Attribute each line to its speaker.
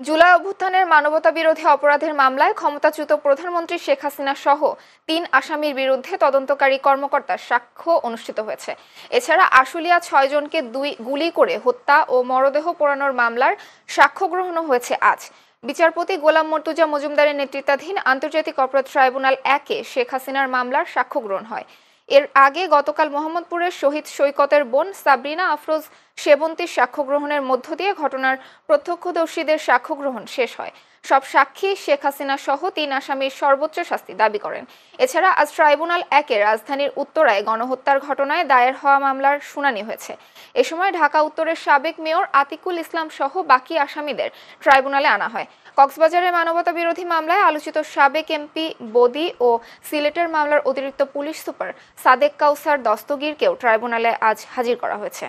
Speaker 1: জুলাই অভ্যুত্থানের মানবতাবিরোধী অপরাধের মামলায় ক্ষমতাচ্যুত প্রধানমন্ত্রী শেখ হাসিনা সহ ৩ আসামির বিরুদ্ধে তদন্তকারী কর্মকর্তার সাক্ষ্য অনুষ্ঠিত হয়েছে। এছাড়া আশুলিয়া ৬ জনকে গুলি করে হত্যা ও মরদেহ পোড়ানোর মামলার সাক্ষ্য গ্রহণও হয়েছে আজ। বিচারপতি গোলাম মর্তুজা মজুমদারের নেতৃত্বাধীন আন্তর্জাতিক অপরাধ ট্রাইব্যুনাল ১-এ শেখ হাসিনার মামলার সাক্ষ্য গ্রহণ হয়। এর আগে গতকাল মোহাম্মদপুরের শহীদ সৈকতের বোন সাবরিনা আফরোজ সেবন্তীর সাক্ষ্য গ্রহণের মধ্য দিয়ে ঘটনার প্রত্যক্ষদর্শীদের সাক্ষ্য গ্রহণ শেষ হয়। সব সাক্ষী শেখ হাসিনা সহ ৩ আসামির সর্বোচ্চ শাস্তি দাবি করেন। এছাড়া আজ ট্রাইব্যুনাল ১-এ রাজধানীর উত্তরায় গণহত্যার ঘটনায় দায়ের হওয়া মামলার শুনানি হয়েছে। এ সময় ঢাকা উত্তরের সাবেক মেয়র আতিকুল ইসলাম সহ বাকি আসামিদের ট্রাইব্যুনালে আনা হয়। কক্সবাজারের মানবতাবিরোধী মামলায় আলোচিত সাবেক এমপি বদি ও সিলেটের মামলার অতিরিক্ত পুলিশ সুপার সাদেক কাউসার দস্তগীরকেও ট্রাইব্যুনালে আজ হাজির করা হয়েছে।